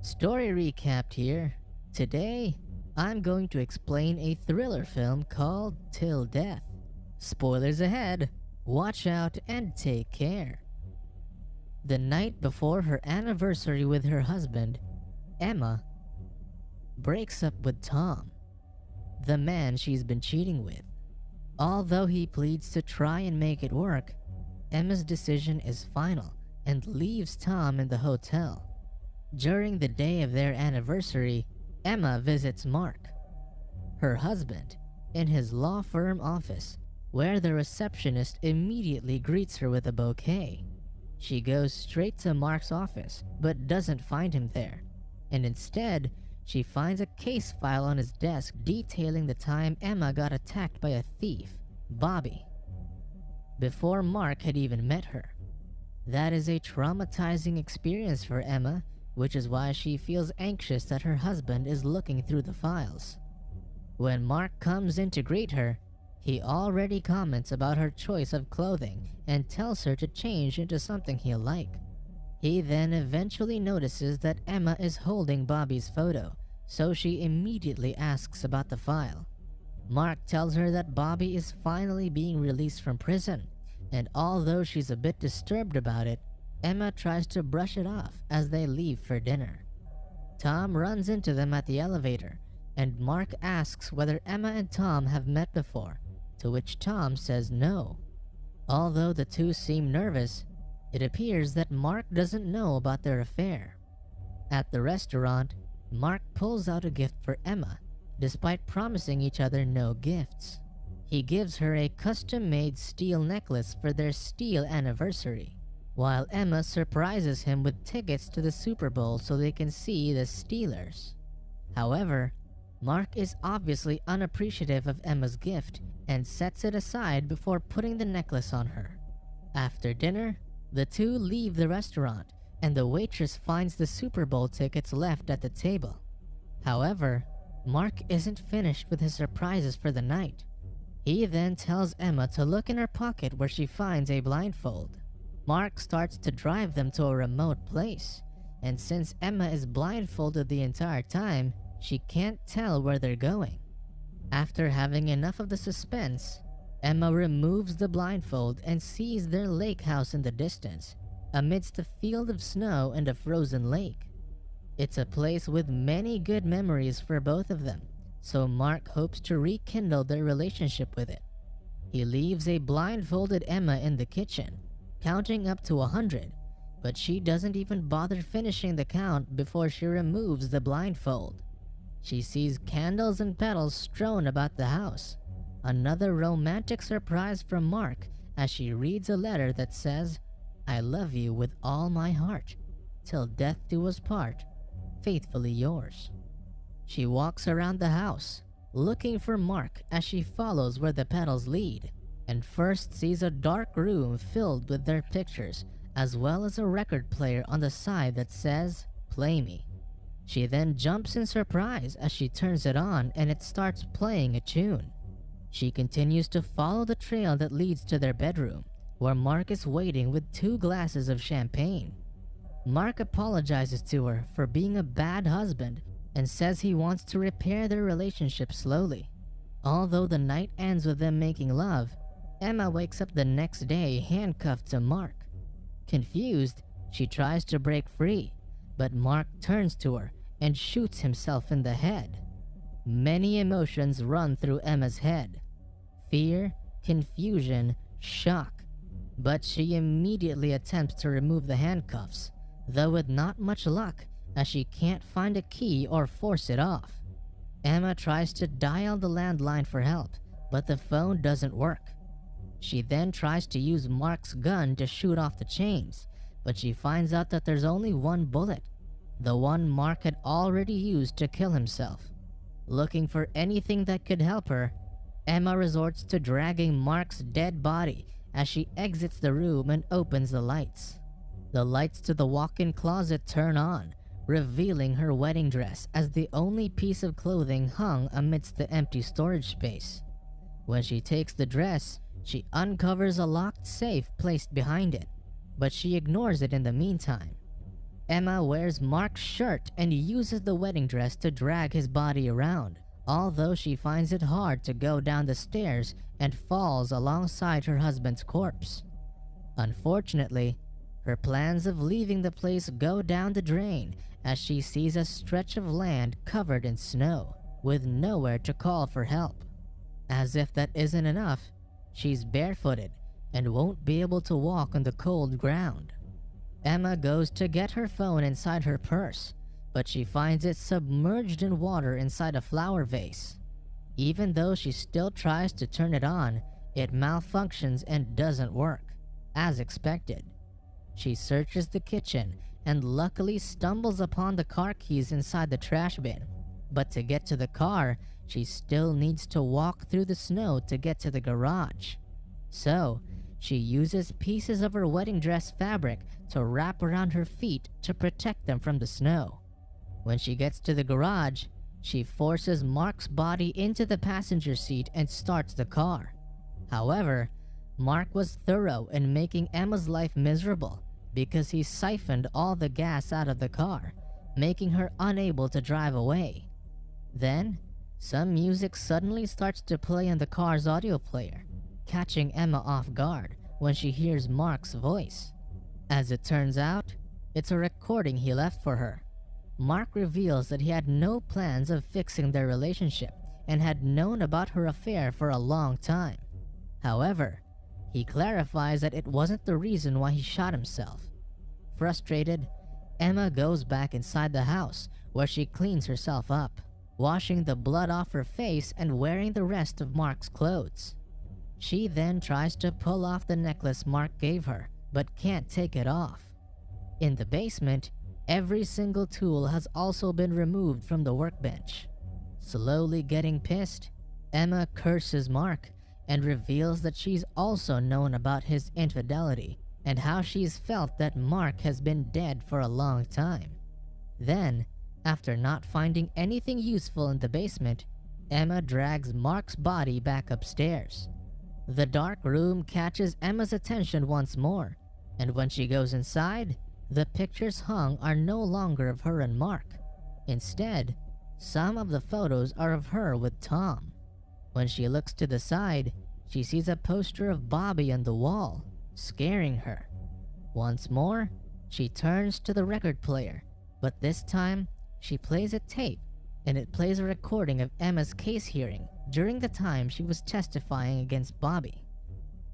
Story recapped here. Today, I'm going to explain a thriller film called Till Death. Spoilers ahead, watch out and take care. The night before her anniversary with her husband, Emma breaks up with Tom, the man she's been cheating with. Although he pleads to try and make it work, Emma's decision is final and leaves Tom in the hotel. During the day of their anniversary, Emma visits Mark, her husband, in his law firm office, where the receptionist immediately greets her with a bouquet. She goes straight to Mark's office but doesn't find him there, and instead, she finds a case file on his desk detailing the time Emma got attacked by a thief, Bobby, before Mark had even met her. That is a traumatizing experience for Emma, which is why she feels anxious that her husband is looking through the files. When Mark comes in to greet her, he already comments about her choice of clothing and tells her to change into something he'll like. He then eventually notices that Emma is holding Bobby's photo, so she immediately asks about the file. Mark tells her that Bobby is finally being released from prison, and although she's a bit disturbed about it, Emma tries to brush it off as they leave for dinner. Tom runs into them at the elevator, and Mark asks whether Emma and Tom have met before, to which Tom says no. Although the two seem nervous, it appears that Mark doesn't know about their affair. At the restaurant, Mark pulls out a gift for Emma, despite promising each other no gifts. He gives her a custom-made steel necklace for their steel anniversary, while Emma surprises him with tickets to the Super Bowl so they can see the Steelers. However, Mark is obviously unappreciative of Emma's gift and sets it aside before putting the necklace on her. After dinner, the two leave the restaurant, and the waitress finds the Super Bowl tickets left at the table. However, Mark isn't finished with his surprises for the night. He then tells Emma to look in her pocket where she finds a blindfold. Mark starts to drive them to a remote place, and since Emma is blindfolded the entire time, she can't tell where they're going. After having enough of the suspense, Emma removes the blindfold and sees their lake house in the distance, amidst a field of snow and a frozen lake. It's a place with many good memories for both of them, so Mark hopes to rekindle their relationship with it. He leaves a blindfolded Emma in the kitchen, counting up to 100, but she doesn't even bother finishing the count before she removes the blindfold. She sees candles and petals strewn about the house, another romantic surprise from Mark as she reads a letter that says, "I love you with all my heart, till death do us part, faithfully yours." She walks around the house, looking for Mark as she follows where the petals lead, and first sees a dark room filled with their pictures, as well as a record player on the side that says, "Play me." She then jumps in surprise as she turns it on and it starts playing a tune. She continues to follow the trail that leads to their bedroom, where Mark is waiting with 2 glasses of champagne. Mark apologizes to her for being a bad husband and says he wants to repair their relationship slowly. Although the night ends with them making love, Emma wakes up the next day handcuffed to Mark. Confused, she tries to break free, but Mark turns to her and shoots himself in the head. Many emotions run through Emma's head: fear, confusion, shock. But she immediately attempts to remove the handcuffs, though with not much luck as she can't find a key or force it off. Emma tries to dial the landline for help, but the phone doesn't work. She then tries to use Mark's gun to shoot off the chains, but she finds out that there's only one bullet, the one Mark had already used to kill himself. Looking for anything that could help her, Emma resorts to dragging Mark's dead body as she exits the room and opens the lights. The lights to the walk-in closet turn on, revealing her wedding dress as the only piece of clothing hung amidst the empty storage space. When she takes the dress, she uncovers a locked safe placed behind it, but she ignores it in the meantime. Emma wears Mark's shirt and uses the wedding dress to drag his body around, although she finds it hard to go down the stairs and falls alongside her husband's corpse. Unfortunately, her plans of leaving the place go down the drain as she sees a stretch of land covered in snow, with nowhere to call for help. As if that isn't enough, she's barefooted and won't be able to walk on the cold ground. Emma goes to get her phone inside her purse, but she finds it submerged in water inside a flower vase. Even though she still tries to turn it on, it malfunctions and doesn't work, as expected. She searches the kitchen and luckily stumbles upon the car keys inside the trash bin. But to get to the car, she still needs to walk through the snow to get to the garage. So, she uses pieces of her wedding dress fabric to wrap around her feet to protect them from the snow. When she gets to the garage, she forces Mark's body into the passenger seat and starts the car. However, Mark was thorough in making Emma's life miserable because he siphoned all the gas out of the car, making her unable to drive away. Then, some music suddenly starts to play on the car's audio player, catching Emma off guard when she hears Mark's voice. As it turns out, it's a recording he left for her. Mark reveals that he had no plans of fixing their relationship and had known about her affair for a long time. However, he clarifies that it wasn't the reason why he shot himself. Frustrated, Emma goes back inside the house where she cleans herself up, washing the blood off her face and wearing the rest of Mark's clothes. She then tries to pull off the necklace Mark gave her, but can't take it off. In the basement, every single tool has also been removed from the workbench. Slowly getting pissed, Emma curses Mark and reveals that she's also known about his infidelity and how she's felt that Mark has been dead for a long time. Then, after not finding anything useful in the basement, Emma drags Mark's body back upstairs. The dark room catches Emma's attention once more, and when she goes inside, the pictures hung are no longer of her and Mark. Instead, some of the photos are of her with Tom. When she looks to the side, she sees a poster of Bobby on the wall, scaring her. Once more, she turns to the record player, but this time, she plays a tape, and it plays a recording of Emma's case hearing during the time she was testifying against Bobby.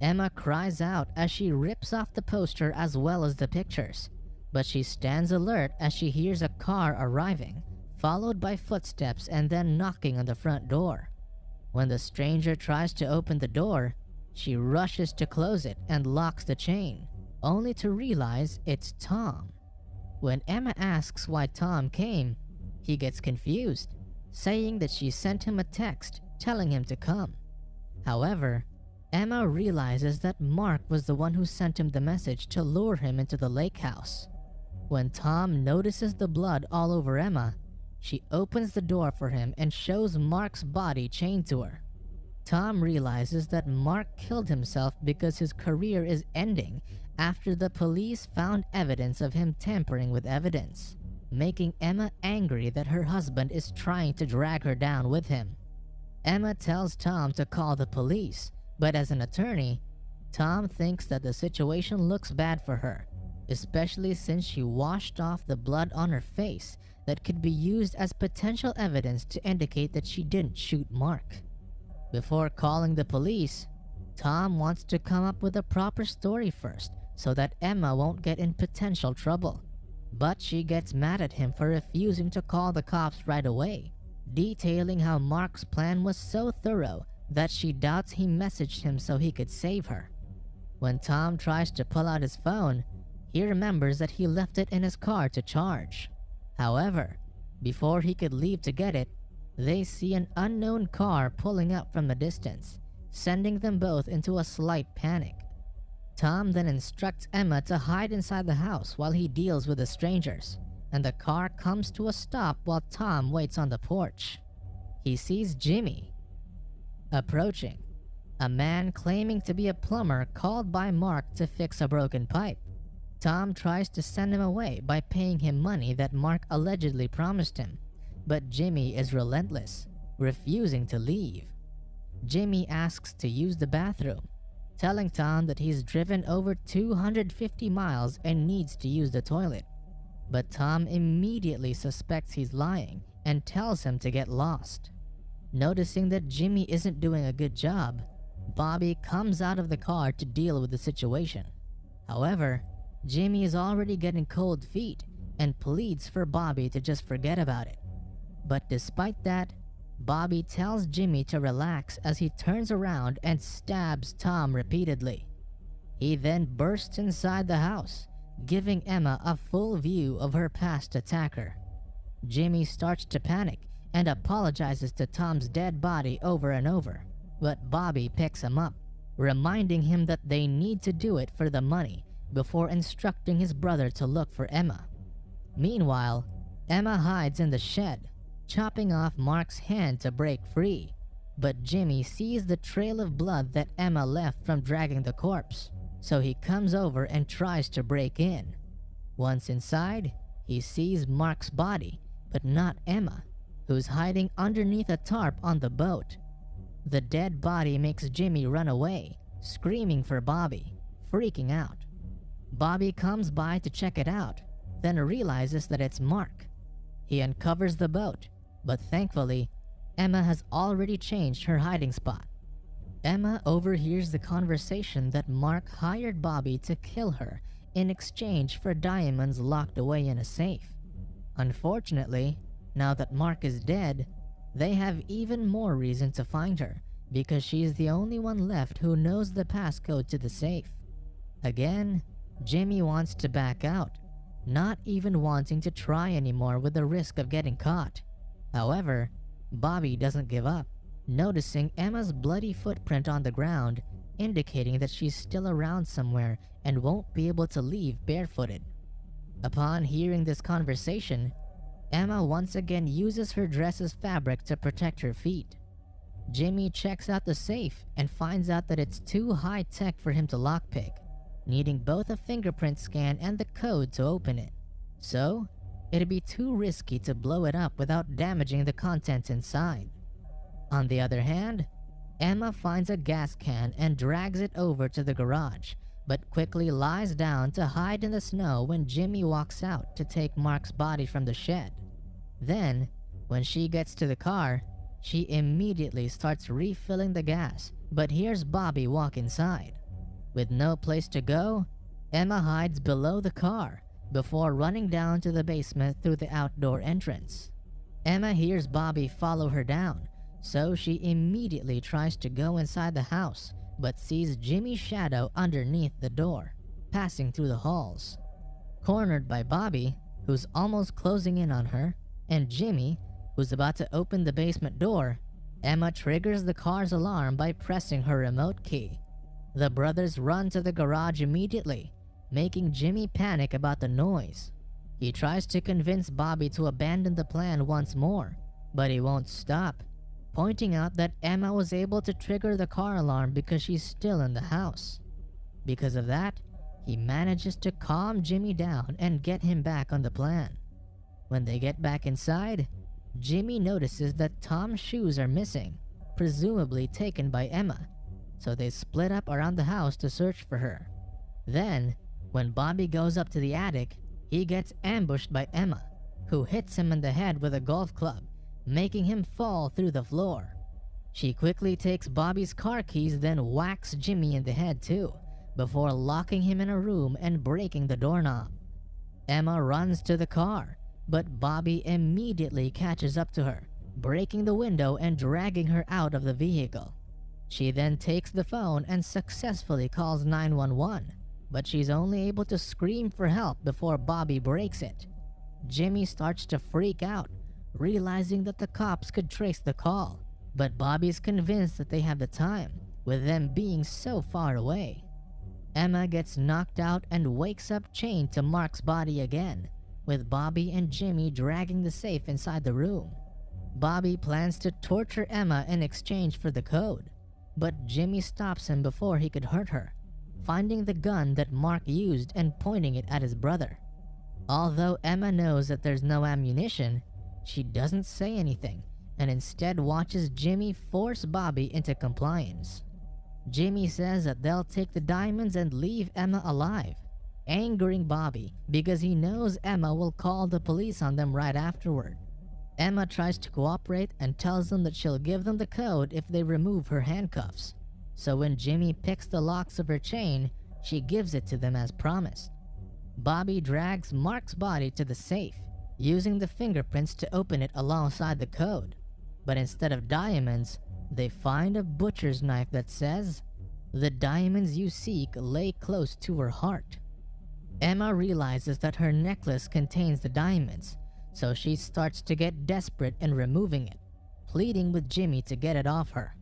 Emma cries out as she rips off the poster as well as the pictures, but she stands alert as she hears a car arriving, followed by footsteps and then knocking on the front door. When the stranger tries to open the door, she rushes to close it and locks the chain, only to realize it's Tom. When Emma asks why Tom came, he gets confused, saying that she sent him a text telling him to come. However, Emma realizes that Mark was the one who sent him the message to lure him into the lake house. When Tom notices the blood all over Emma, she opens the door for him and shows Mark's body chained to her. Tom realizes that Mark killed himself because his career is ending after the police found evidence of him tampering with evidence, making Emma angry that her husband is trying to drag her down with him. Emma tells Tom to call the police, but as an attorney, Tom thinks that the situation looks bad for her, especially since she washed off the blood on her face that could be used as potential evidence to indicate that she didn't shoot Mark. Before calling the police, Tom wants to come up with a proper story first so that Emma won't get in potential trouble. But she gets mad at him for refusing to call the cops right away, detailing how Mark's plan was so thorough that she doubts he messaged him so he could save her. When Tom tries to pull out his phone, he remembers that he left it in his car to charge. However, before he could leave to get it, they see an unknown car pulling up from a distance, sending them both into a slight panic. Tom then instructs Emma to hide inside the house while he deals with the strangers, and the car comes to a stop while Tom waits on the porch. He sees Jimmy approaching, a man claiming to be a plumber called by Mark to fix a broken pipe. Tom tries to send him away by paying him money that Mark allegedly promised him, but Jimmy is relentless, refusing to leave. Jimmy asks to use the bathroom, telling Tom that he's driven over 250 miles and needs to use the toilet. But Tom immediately suspects he's lying and tells him to get lost. Noticing that Jimmy isn't doing a good job, Bobby comes out of the car to deal with the situation. However, Jimmy is already getting cold feet and pleads for Bobby to just forget about it. But despite that, Bobby tells Jimmy to relax as he turns around and stabs Tom repeatedly. He then bursts inside the house, giving Emma a full view of her past attacker. Jimmy starts to panic and apologizes to Tom's dead body over and over, but Bobby picks him up, reminding him that they need to do it for the money before instructing his brother to look for Emma. Meanwhile, Emma hides in the shed, chopping off Mark's hand to break free, but Jimmy sees the trail of blood that Emma left from dragging the corpse, so he comes over and tries to break in. Once inside, he sees Mark's body, but not Emma, who's hiding underneath a tarp on the boat. The dead body makes Jimmy run away, screaming for Bobby, freaking out. Bobby comes by to check it out, then realizes that it's Mark. He uncovers the boat, but thankfully, Emma has already changed her hiding spot. Emma overhears the conversation that Mark hired Bobby to kill her in exchange for diamonds locked away in a safe. Unfortunately, now that Mark is dead, they have even more reason to find her because she's the only one left who knows the passcode to the safe. Again, Jimmy wants to back out, not even wanting to try anymore with the risk of getting caught. However, Bobby doesn't give up, noticing Emma's bloody footprint on the ground, indicating that she's still around somewhere and won't be able to leave barefooted. Upon hearing this conversation, Emma once again uses her dress as fabric to protect her feet. Jimmy checks out the safe and finds out that it's too high-tech for him to lockpick, needing both a fingerprint scan and the code to open it. So, it'd be too risky to blow it up without damaging the contents inside. On the other hand, Emma finds a gas can and drags it over to the garage, but quickly lies down to hide in the snow when Jimmy walks out to take Mark's body from the shed. Then, when she gets to the car, she immediately starts refilling the gas, but hears Bobby walk inside. With no place to go, Emma hides below the car before running down to the basement through the outdoor entrance. Emma hears Bobby follow her down, so she immediately tries to go inside the house, but sees Jimmy's shadow underneath the door, passing through the halls. Cornered by Bobby, who's almost closing in on her, and Jimmy, who's about to open the basement door, Emma triggers the car's alarm by pressing her remote key. The brothers run to the garage immediately, making Jimmy panic about the noise. He tries to convince Bobby to abandon the plan once more, but he won't stop, pointing out that Emma was able to trigger the car alarm because she's still in the house. Because of that, he manages to calm Jimmy down and get him back on the plan. When they get back inside, Jimmy notices that Tom's shoes are missing, presumably taken by Emma, so they split up around the house to search for her. Then, when Bobby goes up to the attic, he gets ambushed by Emma, who hits him in the head with a golf club, making him fall through the floor. She quickly takes Bobby's car keys, then whacks Jimmy in the head too, before locking him in a room and breaking the doorknob. Emma runs to the car, but Bobby immediately catches up to her, breaking the window and dragging her out of the vehicle. She then takes the phone and successfully calls 911, but she's only able to scream for help before Bobby breaks it. Jimmy starts to freak out, realizing that the cops could trace the call, but Bobby's convinced that they have the time, with them being so far away. Emma gets knocked out and wakes up chained to Mark's body again, with Bobby and Jimmy dragging the safe inside the room. Bobby plans to torture Emma in exchange for the code, but Jimmy stops him before he could hurt her, finding the gun that Mark used and pointing it at his brother. Although Emma knows that there's no ammunition, she doesn't say anything and instead watches Jimmy force Bobby into compliance. Jimmy says that they'll take the diamonds and leave Emma alive, angering Bobby because he knows Emma will call the police on them right afterward. Emma tries to cooperate and tells them that she'll give them the code if they remove her handcuffs. So when Jimmy picks the locks of her chain, she gives it to them as promised. Bobby drags Mark's body to the safe, using the fingerprints to open it alongside the code. But instead of diamonds, they find a butcher's knife that says, "The diamonds you seek lay close to her heart." Emma realizes that her necklace contains the diamonds, so she starts to get desperate in removing it, pleading with Jimmy to get it off her.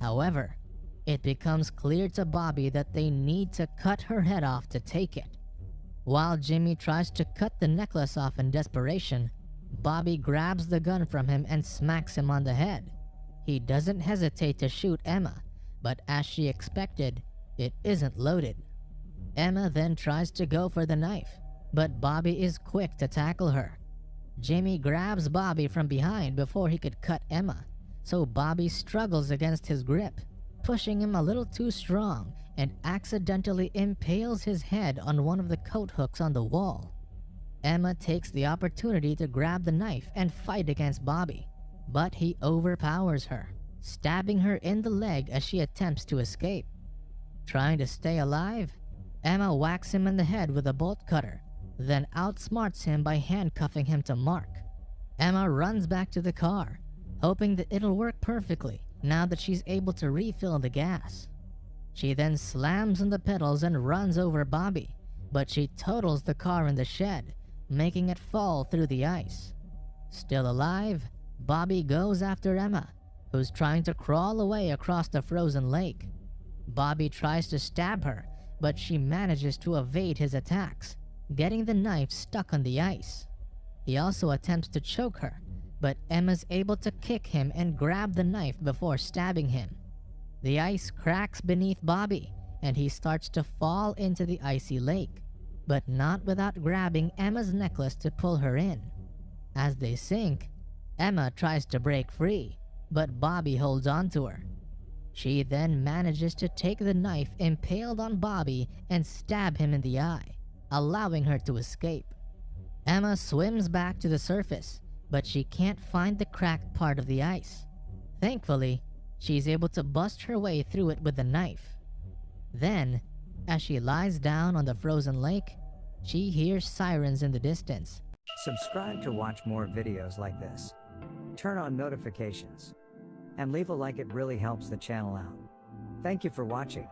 However, it becomes clear to Bobby that they need to cut her head off to take it. While Jimmy tries to cut the necklace off in desperation, Bobby grabs the gun from him and smacks him on the head. He doesn't hesitate to shoot Emma, but as she expected, it isn't loaded. Emma then tries to go for the knife, but Bobby is quick to tackle her. Jimmy grabs Bobby from behind before he could cut Emma, so Bobby struggles against his grip, pushing him a little too strong and accidentally impales his head on one of the coat hooks on the wall. Emma takes the opportunity to grab the knife and fight against Bobby, but he overpowers her, stabbing her in the leg as she attempts to escape. Trying to stay alive, Emma whacks him in the head with a bolt cutter, then outsmarts him by handcuffing him to Mark. Emma runs back to the car, hoping that it'll work perfectly now that she's able to refill the gas. She then slams on the pedals and runs over Bobby, but she totals the car in the shed, making it fall through the ice. Still alive, Bobby goes after Emma, who's trying to crawl away across the frozen lake. Bobby tries to stab her, but she manages to evade his attacks, getting the knife stuck on the ice. He also attempts to choke her, but Emma's able to kick him and grab the knife before stabbing him. The ice cracks beneath Bobby, and he starts to fall into the icy lake, but not without grabbing Emma's necklace to pull her in. As they sink, Emma tries to break free, but Bobby holds on to her. She then manages to take the knife impaled on Bobby and stab him in the eye, allowing her to escape. Emma swims back to the surface, but she can't find the cracked part of the ice. Thankfully, she's able to bust her way through it with the knife. Then, as she lies down on the frozen lake, she hears sirens in the distance. Subscribe to watch more videos like this. Turn on notifications. And leave a like, it really helps the channel out. Thank you for watching.